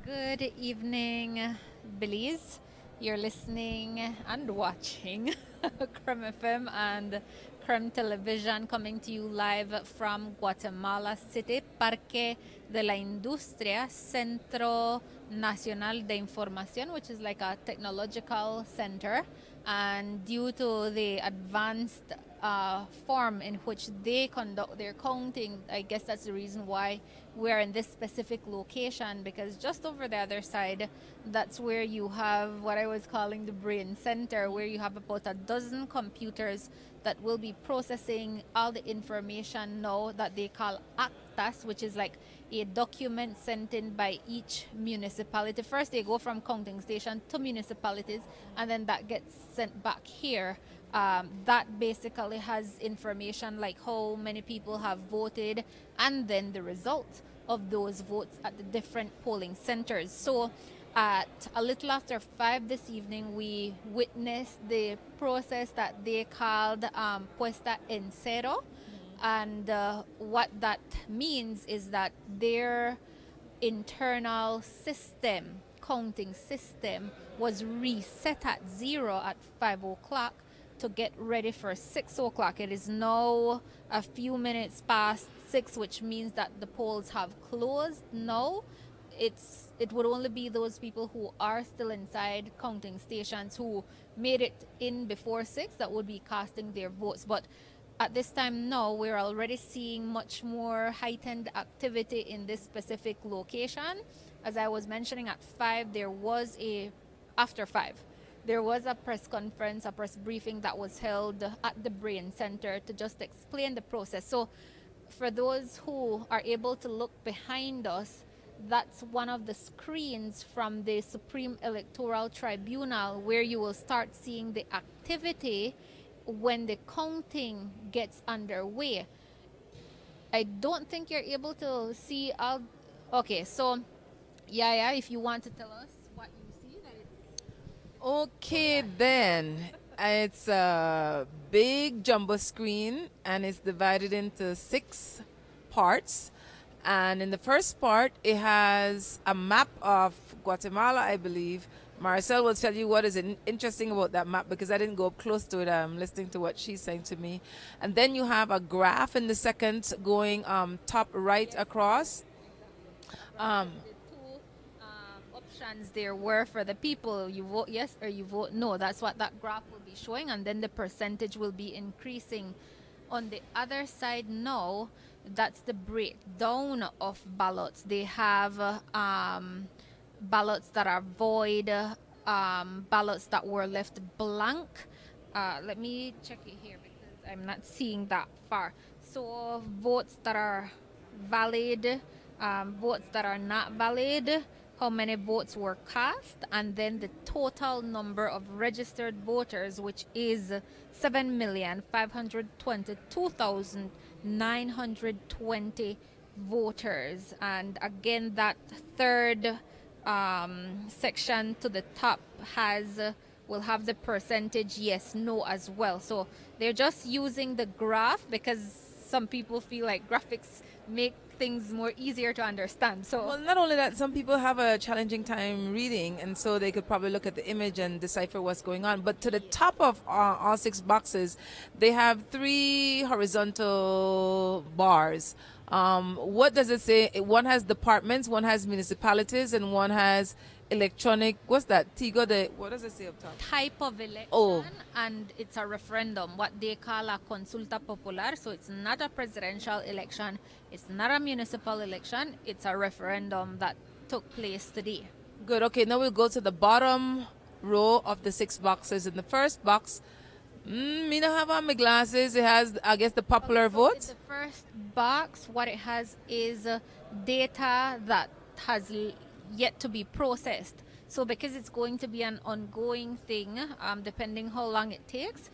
Good evening, Belize. You're listening and watching Creme FM and Creme Television coming to you live from Guatemala City, Parque de la Industria, Centro Nacional de Información, which is like a technological center. And due to the advanced form in which they conduct their counting, I guess that's the reason why we're in this specific location, because just over the other side, that's where you have what I was calling the brain center, where you have about a dozen computers that will be processing all the information now that they call actas, which is like a document sent in by each municipality. First, they go from counting station to municipalities, and then that gets sent back here. That basically has information like how many people have voted and then the result of those votes at the different polling centers. So at a little after 5 this evening, we witnessed the process that they called puesta en cero. And what that means is that their internal system, counting system, was reset at 0 at 5 o'clock to get ready for 6 o'clock. It is now a few minutes past 6, which means that the polls have closed now. It would only be those people who are still inside counting stations who made it in before 6 that would be casting their votes. But at this time now, we're already seeing much more heightened activity in this specific location. As I was mentioning, at 5, after 5, there was a press conference, a press briefing that was held at the Brain Center to just explain the process. So for those who are able to look behind us, that's one of the screens from the Supreme Electoral Tribunal, where you will start seeing the activity when the counting gets underway. I don't think you're able to see all. Okay, so yeah, if you want to tell us what you see, that it's Okay, then. It's a big jumbo screen and it's divided into 6 parts. And in the first part, it has a map of Guatemala, I believe. Marcel will tell you what is interesting about that map because I didn't go up close to it. I'm listening to what she's saying to me. And then you have a graph in the second going top right across. the two options there were for the people. You vote yes or you vote no. That's what that graph will be showing, and then the percentage will be increasing. On the other side now, that's the breakdown of ballots. They have ballots that are void, ballots that were left blank. Let me check it here because I'm not seeing that far. So votes that are valid, votes that are not valid, how many votes were cast, and then the total number of registered voters, which is 7,522,920 voters. And again, that third section to the top will have the percentage yes, no as well. So they're just using the graph because some people feel like graphics make things more easier to understand. So Well, not only that, some people have a challenging time reading, and so they could probably look at the image and decipher what's going on. But to the top of all 6 boxes, they have 3 horizontal bars. What does it say? One has departments, one has municipalities, and one has electronic. What's that? Tigo. What does it say up top? type of election, Oh, and it's a referendum, what they call a consulta popular. So it's not a presidential election, it's not a municipal election, it's a referendum that took place today. good. Okay, now we'll go to the bottom row of the 6 boxes. In the first box, me not have on my glasses. It has, I guess, the popular Okay, so in votes. the first box, what it has is data that has yet to be processed. So because it's going to be an ongoing thing, depending how long it takes,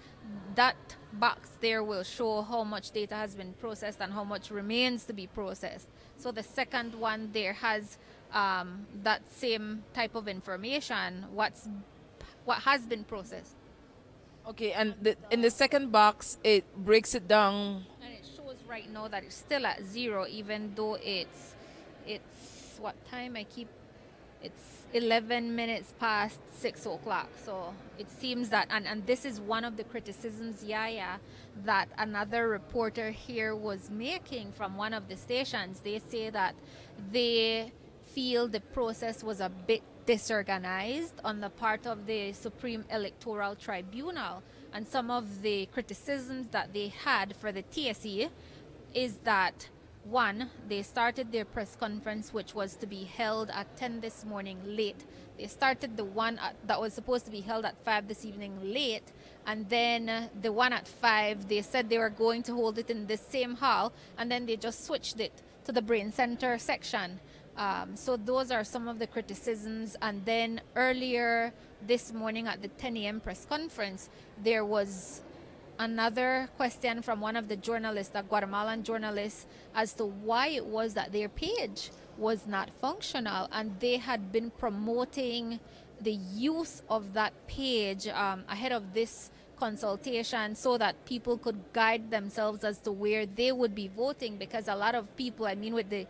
that box there will show how much data has been processed and how much remains to be processed. So the second one there has that same type of information, what has been processed. Okay, and in the second box, it breaks it down. And it shows right now that it's still at 0, even though it's what time I keep It's 11 minutes past 6 o'clock. So it seems that, and this is one of the criticisms, Yaya, that another reporter here was making from one of the stations. They say that they feel the process was a bit disorganized on the part of the Supreme Electoral Tribunal. And some of the criticisms that they had for the TSE is that one, they started their press conference, which was to be held at 10 this morning late. They started the one that was supposed to be held at 5 this evening late. And then the one at 5, they said they were going to hold it in the same hall. And then they just switched it to the Brain Center section. So those are some of the criticisms. And then earlier this morning at the 10 a.m. press conference, there was another question from one of the journalists, the Guatemalan journalists, as to why it was that their page was not functional. And they had been promoting the use of that page ahead of this consultation so that people could guide themselves as to where they would be voting, because a lot of people, I mean, with the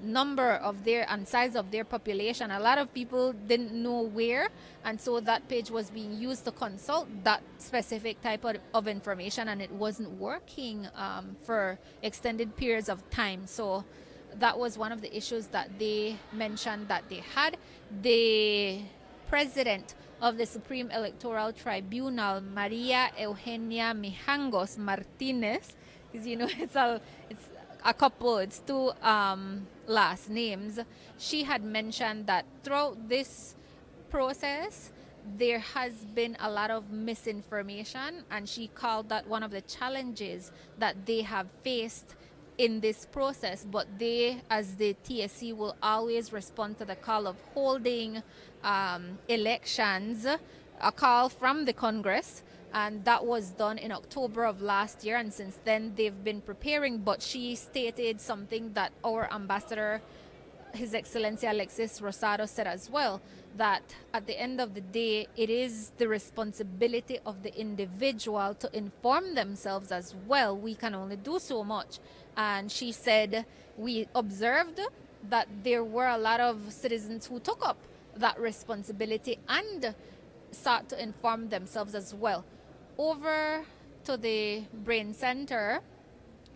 number of their and size of their population, a lot of people didn't know where, and so that page was being used to consult that specific type of information, and it wasn't working for extended periods of time. So that was one of the issues that they mentioned that they had. The president of the Supreme Electoral Tribunal, Maria Eugenia Mijangos Martinez, because it's a couple, it's two last names. She had mentioned that throughout this process, there has been a lot of misinformation, and she called that one of the challenges that they have faced in this process. But they, as the TSC, will always respond to the call of holding elections, a call from the Congress, and that was done in October of last year, and since then they've been preparing. But she stated something that our ambassador, His Excellency Alexis Rosado, said as well, that at the end of the day, it is the responsibility of the individual to inform themselves as well. We can only do so much. And she said, we observed that there were a lot of citizens who took up that responsibility and sought to inform themselves as well. Over to the Brain Center,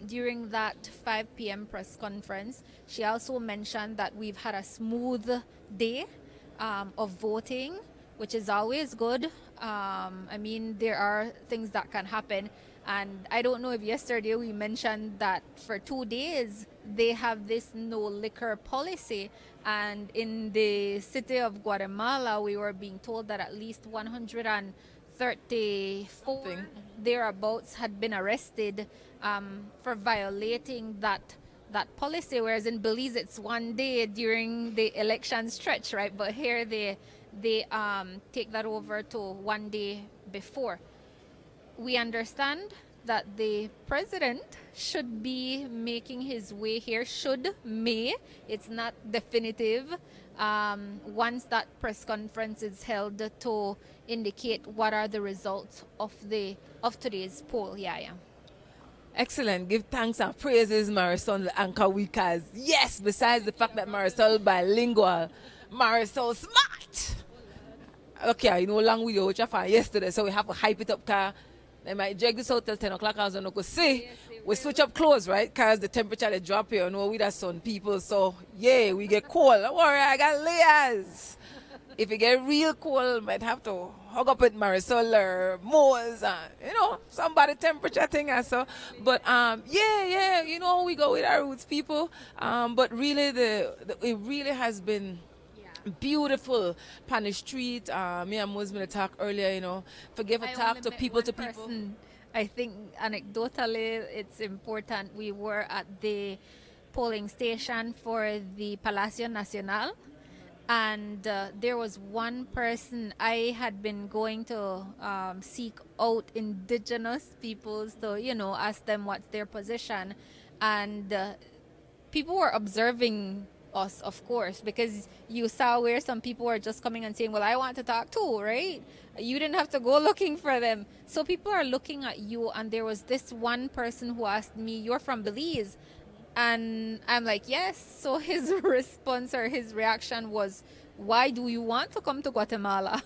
during that 5 p.m. press conference, she also mentioned that we've had a smooth day of voting, which is always good. I mean, there are things that can happen. And I don't know if yesterday we mentioned that for 2 days they have this no liquor policy. And in the city of Guatemala, we were being told that at least 134 thereabouts had been arrested for violating that policy, whereas in Belize it's 1 day during the election stretch, right? But here they take that over to 1 day before. We understand that the president should be making his way here, may. It's not definitive. Once that press conference is held to indicate what are the results of today's poll. Yeah. Excellent. Give thanks and praises, Marisol, the anchor weekers. Yes, besides the fact that Marisol bilingual, Marisol smart. Okay, you know, long video which I found yesterday, so we have to hype it up, car. They might drag this out till 10 o'clock. I was going to see. Yes, we switch up clothes, right? Because the temperature they drop here, you know, we the sun people. So, yeah, we get cold. Don't worry, I got layers. If it get real cold, might have to hug up with Marisol or Mo's, you know, somebody temperature thing or so. But, yeah, you know, we go with our roots, people. But really, it really has been beautiful on the street. Me and Mo's going to talk earlier, you know, forgive a talk to people to people. Person. I think anecdotally it's important. We were at the polling station for the Palacio Nacional, and there was one person. I had been going to seek out indigenous peoples to, you know, ask them what's their position, and people were observing us, of course, because you saw where some people were just coming and saying, well, I want to talk too, right? You didn't have to go looking for them. So people are looking at you, and there was this one person who asked me, you're from Belize? And I'm like, yes. So his response or his reaction was, why do you want to come to Guatemala?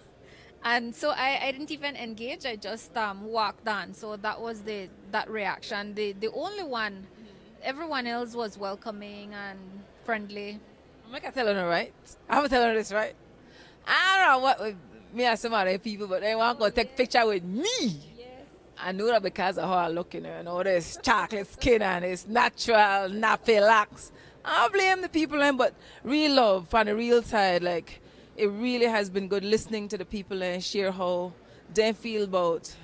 And so I didn't even engage. I just walked on. So that was that reaction. The only one, everyone else was welcoming and friendly. I'm like, I tell her, right? I have to tell her this, right? I don't know what with me and some other people, but they want to go take picture with me. Yes. I know that because of how I look, you know, and all this chocolate skin and it's natural, nappy locks. I don't blame the people, but real love on the real side, like, it really has been good listening to the people and share how they feel about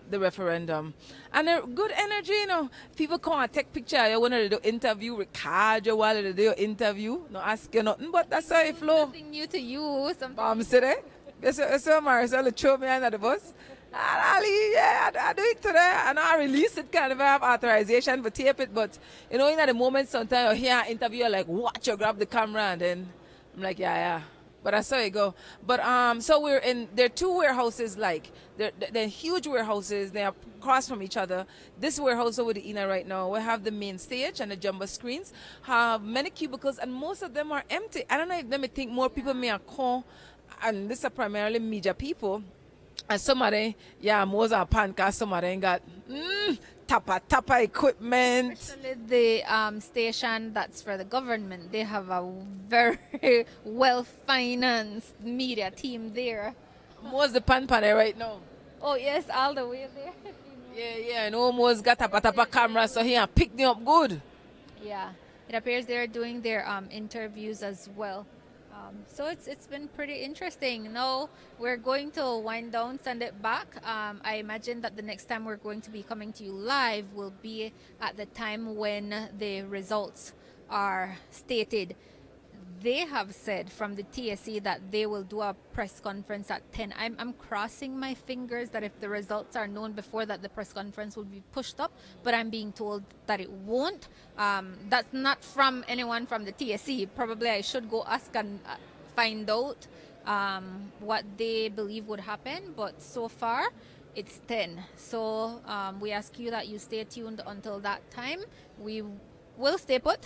the referendum. And a good energy, you know. People come and take picture. You want to do interview, record you while they do your interview. No ask you nothing, but that's how it flow. Nothing new to you. Mom said it. So Marisol throw me under the bus. And Ali, yeah, I do it today. And I release it, kind of have authorization for tape it. But, you know, in the moment, sometimes you hear an interview, you're like, watch, you grab the camera. And then I'm like, yeah. But I saw it go. But so there are two warehouses, like, they're huge warehouses. They are across from each other. This warehouse over the Ina right now, we have the main stage and the jumbo screens, have many cubicles, and most of them are empty. I don't know if they may think more people may have come, and these are primarily media people. And some of them, yeah, most are pancakes, some of them got tapa equipment. Especially the station that's for the government. They have a very well-financed media team there. Most the pan right now. Oh, yes, all the way there. Yeah, and almost got a camera, so he picked me up good. Yeah, it appears they're doing their interviews as well. So it's been pretty interesting. Now we're going to wind down, send it back. I imagine that the next time we're going to be coming to you live will be at the time when the results are stated. They have said from the TSC that they will do a press conference at 10. I'm crossing my fingers that if the results are known before that, the press conference will be pushed up, but I'm being told that it won't. That's not from anyone from the TSC. Probably I should go ask and find out what they believe would happen, but so far it's 10. So we ask you that you stay tuned until that time. We will stay put.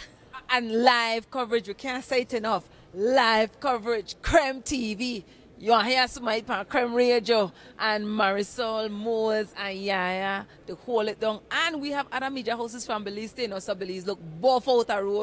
And live coverage, we can't say it enough. Live coverage, Creme TV. You want to hear somebody on Creme Radio and Marisol, Moores, and Yaya to hold it down. And we have other media houses from Belize, so Belize look both out a road.